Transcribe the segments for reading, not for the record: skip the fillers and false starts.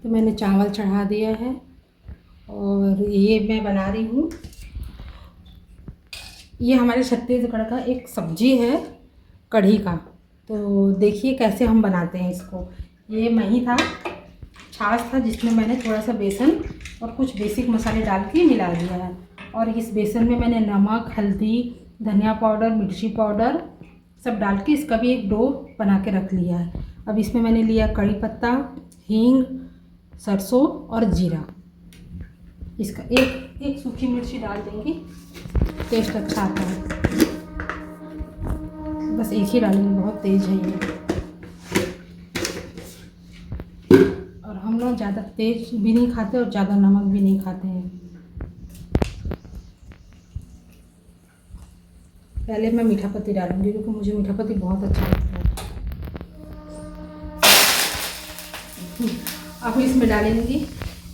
तो मैंने चावल चढ़ा दिया है और ये मैं बना रही हूँ। ये हमारे छत्तीसगढ़ का एक सब्जी है कढ़ी का। तो देखिए कैसे हम बनाते हैं इसको। ये मही था, छाछ था, जिसमें मैंने थोड़ा सा बेसन और कुछ बेसिक मसाले डाल के मिला दिया है। और इस बेसन में मैंने नमक, हल्दी, धनिया पाउडर, मिर्ची पाउडर सब डाल के इसका भी एक डो बना के रख लिया है। अब इसमें मैंने लिया कड़ी पत्ता, हींग, सरसों और जीरा। इसका एक सूखी मिर्ची डाल देंगे, टेस्ट अच्छा आता है। बस एक ही डालेंगे, बहुत तेज़ है ये। और हम लोग ज़्यादा तेज़ भी नहीं खाते और ज़्यादा नमक भी नहीं खाते हैं। पहले मैं मीठा पत्ती डालूंगी क्योंकि मुझे मीठा पत्ती बहुत अच्छा लगता है। अब इसमें डालेंगे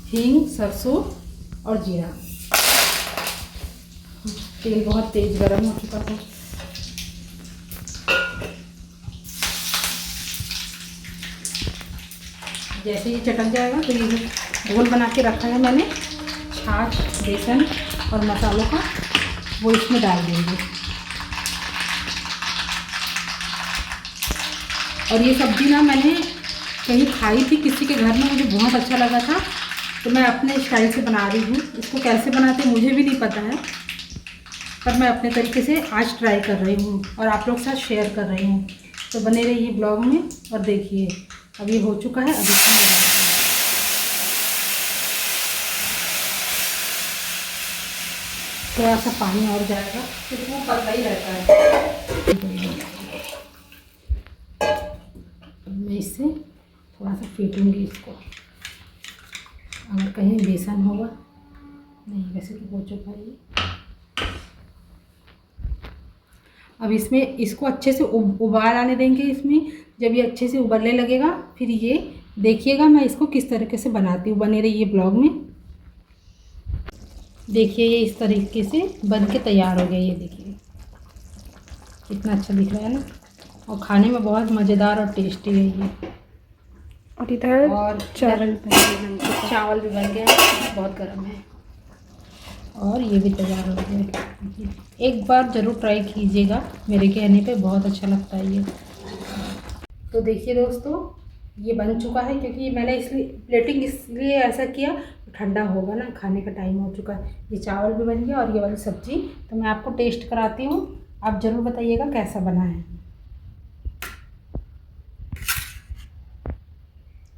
हींग, सरसों और जीरा। तेल बहुत तेज़ गर्म हो चुका है। जैसे ये चटक जाएगा तो ये घोल बना के रखा है मैंने छाछ, बेसन और मसालों का, वो इसमें डाल देंगे। और ये सब्ज़ी ना मैंने कहीं खाई थी किसी के घर में, मुझे बहुत अच्छा लगा था, तो मैं अपने स्टाइल से बना रही हूँ। इसको कैसे बनाते हैं मुझे भी नहीं पता है, पर मैं अपने तरीके से आज ट्राई कर रही हूँ और आप लोग के साथ शेयर कर रही हूँ। तो बने रहिए ब्लॉग में और देखिए। अब ये हो चुका है, अब इसमें थोड़ा सा पानी और जाएगा, फिर वो पतला ही रहता है। मैं इससे थोड़ा सा फेंटूंगी इसको, अगर कहीं बेसन होगा। नहीं, वैसे तो हो चुका है ये। अब इसमें इसको अच्छे से उबाल आने देंगे। इसमें जब ये अच्छे से उबलने लगेगा फिर ये देखिएगा मैं इसको किस तरीके से बनाती हूँ। बने रहिए ब्लॉग में। देखिए ये इस तरीके से बन के तैयार हो गया। ये देखिए कितना अच्छा दिख रहा है ना, और खाने में बहुत मज़ेदार और टेस्टी है ये। और इधर और चावल भी बन गया, बहुत गर्म है। और ये भी तैयार हो गया। एक बार ज़रूर ट्राई कीजिएगा, मेरे कहने पे बहुत अच्छा लगता है ये। तो देखिए दोस्तों, ये बन चुका है। क्योंकि मैंने इसलिए प्लेटिंग इसलिए ऐसा किया, ठंडा होगा ना, खाने का टाइम हो चुका है। ये चावल भी बन गया और ये वाली सब्ज़ी। तो मैं आपको टेस्ट कराती हूँ, आप ज़रूर बताइएगा कैसा बना है।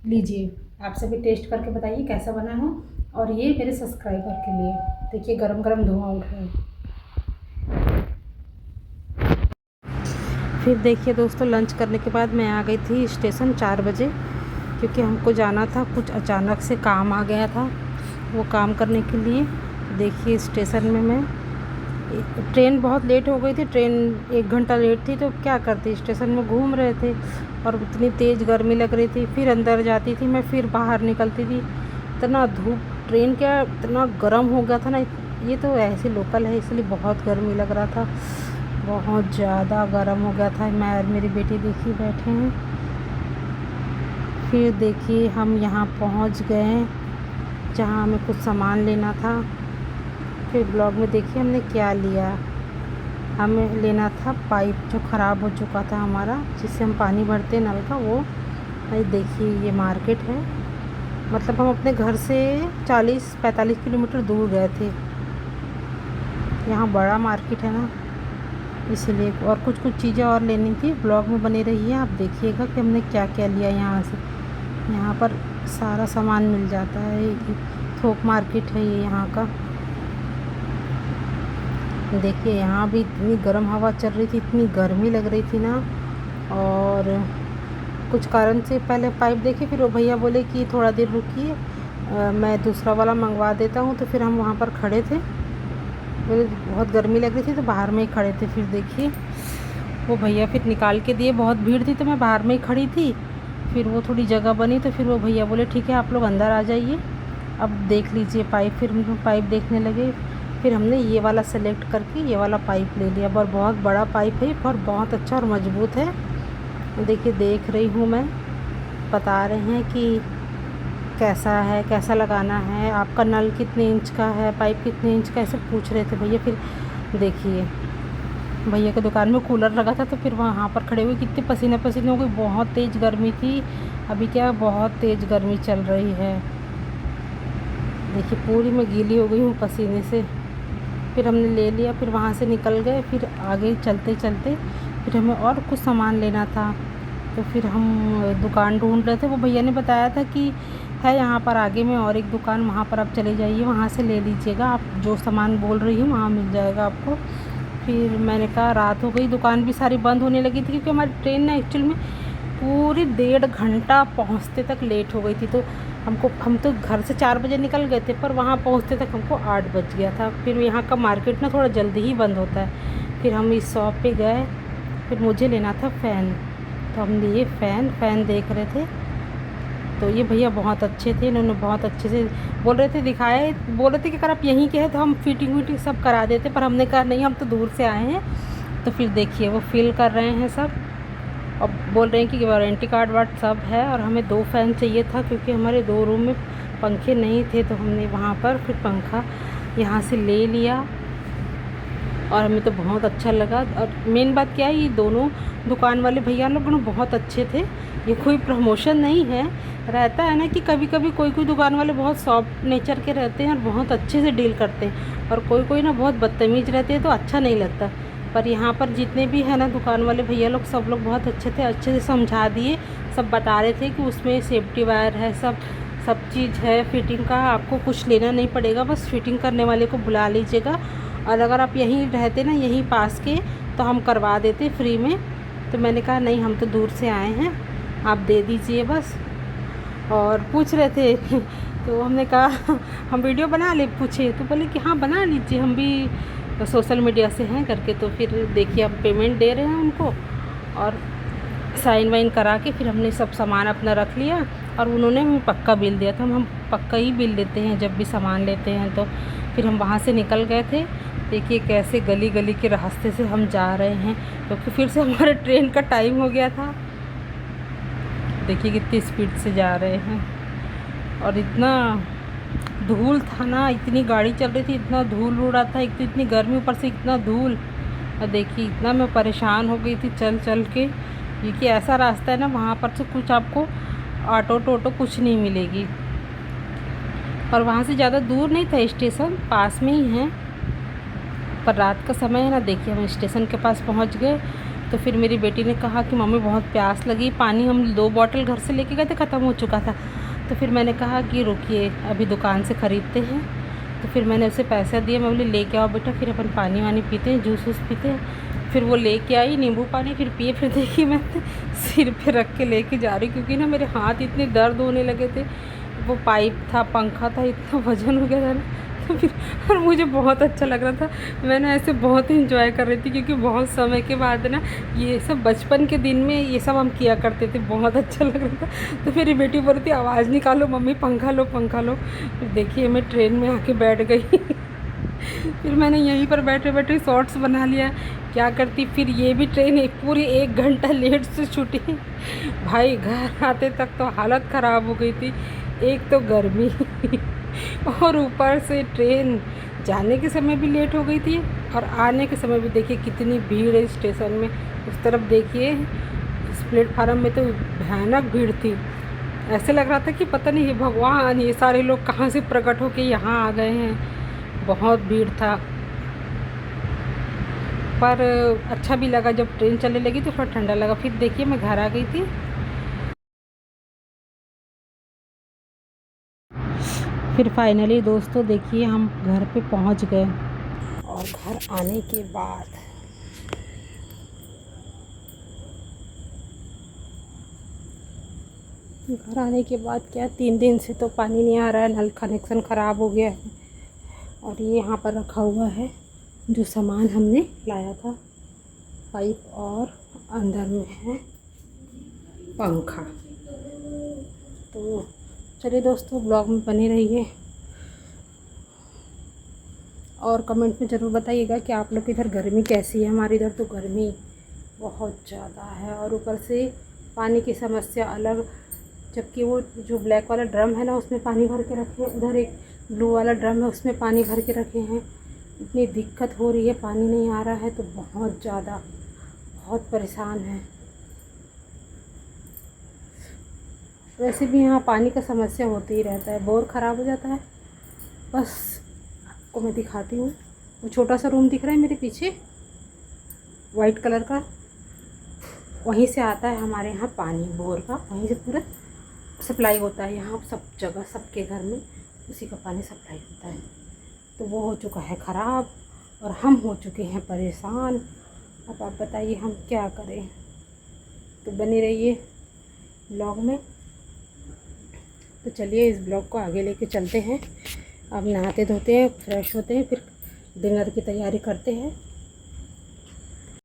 लीजिए, आप सभी टेस्ट करके बताइए कैसा बना है। और ये मेरे सब्सक्राइबर के लिए। देखिए गरम गरम धुआं उठ रहा है। फिर देखिए दोस्तों, लंच करने के बाद मैं आ गई थी स्टेशन 4 बजे, क्योंकि हमको जाना था। कुछ अचानक से काम आ गया था, वो काम करने के लिए। देखिए स्टेशन में मैं, ट्रेन बहुत लेट हो गई थी, ट्रेन 1 घंटा लेट थी। तो क्या करती, स्टेशन में घूम रहे थे और इतनी तेज़ गर्मी लग रही थी। फिर अंदर जाती थी मैं, फिर बाहर निकलती थी, इतना धूप, ट्रेन क्या इतना गर्म हो गया था ना। ये तो ऐसे लोकल है इसलिए बहुत गर्मी लग रहा था, बहुत ज़्यादा गर्म हो गया था। मैं और मेरी बेटी देखिए बैठे हैं। फिर देखिए हम यहाँ पहुँच गए जहाँ हमें कुछ सामान लेना था। फिर ब्लॉग में देखिए हमने क्या लिया। हमें लेना था पाइप जो ख़राब हो चुका था हमारा, जिससे हम पानी भरते हैं नल का, वो। ये देखिए ये मार्केट है, मतलब हम अपने घर से 40-45 किलोमीटर दूर गए थे। यहाँ बड़ा मार्केट है ना, इसलिए। और कुछ चीज़ें और लेनी थी। ब्लॉग में बने रहिए, आप देखिएगा कि हमने क्या क्या लिया यहाँ से। यहाँ पर सारा सामान मिल जाता है, थोक मार्केट है ये यहाँ का। देखिए यहाँ भी इतनी गर्म हवा चल रही थी, इतनी गर्मी लग रही थी ना। और कुछ कारण से पहले पाइप देखे, फिर वो भैया बोले कि थोड़ा देर रुकिए, मैं दूसरा वाला मंगवा देता हूँ। तो फिर हम वहाँ पर खड़े थे, बहुत गर्मी लग रही थी तो बाहर में ही खड़े थे। फिर देखिए वो भैया फिर निकाल के दिए, बहुत भीड़ थी तो मैं बाहर में ही खड़ी थी। फिर वो थोड़ी जगह बनी तो फिर वो भैया बोले ठीक है आप लोग अंदर आ जाइए, अब देख लीजिए पाइप। फिर हम लोग पाइप देखने लगे। फिर हमने ये वाला सेलेक्ट करके ये वाला पाइप ले लिया। और बहुत बड़ा पाइप है और बहुत अच्छा और मज़बूत है। देखिए देख रही हूँ मैं, बता रहे हैं कि कैसा है, कैसा लगाना है, आपका नल कितने इंच का है, पाइप कितने इंच का, ऐसे पूछ रहे थे भैया। फिर देखिए भैया की दुकान में कूलर लगा था, तो फिर वहाँ पर खड़े हुए कितने पसीने पसीने हो गए, बहुत तेज़ गर्मी थी। अभी क्या बहुत तेज़ गर्मी चल रही है, देखिए पूरी मैं गीली हो गई हूँ पसीने से। फिर हमने ले लिया, फिर वहाँ से निकल गए। फिर आगे चलते चलते फिर हमें और कुछ सामान लेना था, तो फिर हम दुकान ढूंढ रहे थे। वो भैया ने बताया था कि है यहाँ पर आगे में और एक दुकान, वहाँ पर आप चले जाइए, वहाँ से ले लीजिएगा, आप जो सामान बोल रही हूँ वहाँ मिल जाएगा आपको। फिर मैंने कहा रात हो गई, दुकान भी सारी बंद होने लगी थी, क्योंकि हमारी ट्रेन ना एक्चुअल में पूरी 1.5 घंटा पहुँचते तक लेट हो गई थी। तो हम तो घर से 4 बजे निकल गए थे, पर वहाँ पहुँचते तक हमको 8 बज गया था। फिर यहाँ का मार्केट ना थोड़ा जल्दी ही बंद होता है। फिर हम इस शॉप पे गए, फिर मुझे लेना था फ़ैन, तो हम लिए फ़ैन देख रहे थे। तो ये भैया बहुत अच्छे थे, इन्होंने बहुत अच्छे से बोल रहे थे, दिखाए, बोल रहे थे कि अगर आप यहीं के हैं तो हम फिटिंग विटिंग सब करा देते, पर हमने कहा नहीं, हम तो दूर से आए हैं। तो फिर देखिए वो फिल कर रहे हैं सब, और बोल रहे हैं कि वारंटी कार्ड वार्ड सब है। और हमें 2 फ़ैन चाहिए था, क्योंकि हमारे 2 रूम में पंखे नहीं थे, तो हमने वहाँ पर फिर पंखा यहाँ से ले लिया, और हमें तो बहुत अच्छा लगा। और मेन बात क्या है, ये दोनों दुकान वाले भैया लोग ना बहुत अच्छे थे। ये कोई प्रमोशन नहीं है, रहता है ना कि कभी कभी कोई दुकान वाले बहुत सॉफ्ट नेचर के रहते हैं और बहुत अच्छे से डील करते हैं, और कोई ना बहुत बदतमीज़ रहते हैं, तो अच्छा नहीं लगता। पर यहाँ पर जितने भी है ना दुकान वाले भैया लोग, सब लोग बहुत अच्छे थे, अच्छे से समझा दिए, सब बता रहे थे कि उसमें सेफ्टी वायर है, सब चीज़ है फिटिंग का, आपको कुछ लेना नहीं पड़ेगा, बस फिटिंग करने वाले को बुला लीजिएगा। और अगर आप यहीं रहते ना, यहीं पास के, तो हम करवा देते फ्री में। तो मैंने कहा नहीं, हम तो दूर से आए हैं, आप दे दीजिए बस। और पूछ रहे थे तो हमने कहा हम वीडियो बना ले, पूछे तो बोले कि हाँ बना लीजिए, हम भी सोशल मीडिया से हैं करके। तो फिर देखिए हम पेमेंट दे रहे हैं उनको, और साइन वाइन करा के फिर हमने सब सामान अपना रख लिया, और उन्होंने हमें पक्का बिल दिया था। हम पक्का ही बिल देते हैं जब भी सामान लेते हैं। तो फिर हम वहाँ से निकल गए थे। देखिए कैसे गली गली के रास्ते से हम जा रहे हैं, क्योंकि फिर से हमारे ट्रेन का टाइम हो गया था। देखिए कितनी स्पीड से जा रहे हैं, और इतना धूल था ना, इतनी गाड़ी चल रही थी, इतना धूल उड़ा था, एक तो इतनी गर्मी, ऊपर से इतना धूल। और देखिए इतना मैं परेशान हो गई थी चल चल के, क्योंकि ऐसा रास्ता है ना, वहाँ पर से कुछ आपको ऑटो टोटो कुछ नहीं मिलेगी। और वहाँ से ज़्यादा दूर नहीं था, स्टेशन पास में ही है, पर रात का समय है ना। देखिए हम स्टेशन के पास पहुँच गए। तो फिर मेरी बेटी ने कहा कि मम्मी बहुत प्यास लगी, पानी हम 2 बॉटल घर से लेके गए थे, ख़त्म हो चुका था। तो फिर मैंने कहा कि रुकिए अभी दुकान से ख़रीदते हैं। तो फिर मैंने उसे पैसा दिया, मैं बोली लेके आओ बेटा, फिर अपन पानी वानी पीते हैं, जूस वूस पीते हैं। फिर वो लेके आई नींबू पानी, फिर पिए। फिर देखिए मैं सिर पे रख के लेके जा रही, क्योंकि ना मेरे हाथ इतने दर्द होने लगे थे, वो पाइप था, पंखा था, इतना वजन हो गया था ना। तो फिर और मुझे बहुत अच्छा लग रहा था, मैंने ऐसे बहुत इंजॉय कर रही थी, क्योंकि बहुत समय के बाद ना ये सब, बचपन के दिन में ये सब हम किया करते थे, बहुत अच्छा लग रहा था। तो मेरी बेटी बोल रही थी आवाज़ निकालो मम्मी, पंखा लो पंखा लो। फिर देखिए मैं ट्रेन में आके बैठ गई फिर मैंने यहीं पर बैठे बैठे शॉर्ट्स बना लिया। क्या करती, फिर ये भी ट्रेन पूरी 1 घंटा लेट से छूटी भाई, घर आते तक तो हालत ख़राब हो गई थी। एक तो गर्मी और ऊपर से ट्रेन जाने के समय भी लेट हो गई थी, और आने के समय भी देखिए कितनी भीड़ है स्टेशन में। उस तरफ देखिए इस प्लेटफार्म में तो भयानक भीड़ थी, ऐसे लग रहा था कि पता नहीं ये भगवान, ये सारे लोग कहाँ से प्रकट होके यहाँ आ गए हैं, बहुत भीड़ था। पर अच्छा भी लगा, जब ट्रेन चलने लगी तो थोड़ा ठंडा लगा। फिर देखिए मैं घर आ गई थी। फिर फाइनली दोस्तों देखिए हम घर पे पहुंच गए, और घर आने के बाद क्या 3 दिन से तो पानी नहीं आ रहा है, नल कनेक्शन ख़राब हो गया है। और ये यहाँ पर रखा हुआ है जो सामान हमने लाया था, पाइप, और अंदर में है पंखा। तो चलिए दोस्तों ब्लॉग में बने रहिए, और कमेंट में ज़रूर बताइएगा कि आप लोग की इधर गर्मी कैसी है। हमारे इधर तो गर्मी बहुत ज़्यादा है, और ऊपर से पानी की समस्या अलग, जबकि वो जो ब्लैक वाला ड्रम है ना उसमें पानी भर के रखे हैं, उधर एक ब्लू वाला ड्रम है उसमें पानी भर के रखे हैं। इतनी दिक्कत हो रही है, पानी नहीं आ रहा है तो बहुत ज़्यादा, बहुत परेशान है। वैसे भी यहाँ पानी का समस्या होती ही रहता है, बोर ख़राब हो जाता है। बस आपको मैं दिखाती हूँ, वो छोटा सा रूम दिख रहा है मेरे पीछे वाइट कलर का, वहीं से आता है हमारे यहाँ पानी बोर का, वहीं से पूरा सप्लाई होता है यहाँ सब जगह, सबके घर में उसी का पानी सप्लाई होता है। तो वो हो चुका है ख़राब और हम हो चुके हैं परेशान। अब आप बताइए हम क्या करें। तो बने रहिए ब्लॉग में। तो चलिए इस ब्लॉग को आगे लेके चलते हैं। अब नहाते धोते हैं, फ्रेश होते हैं, फिर डिनर की तैयारी करते हैं।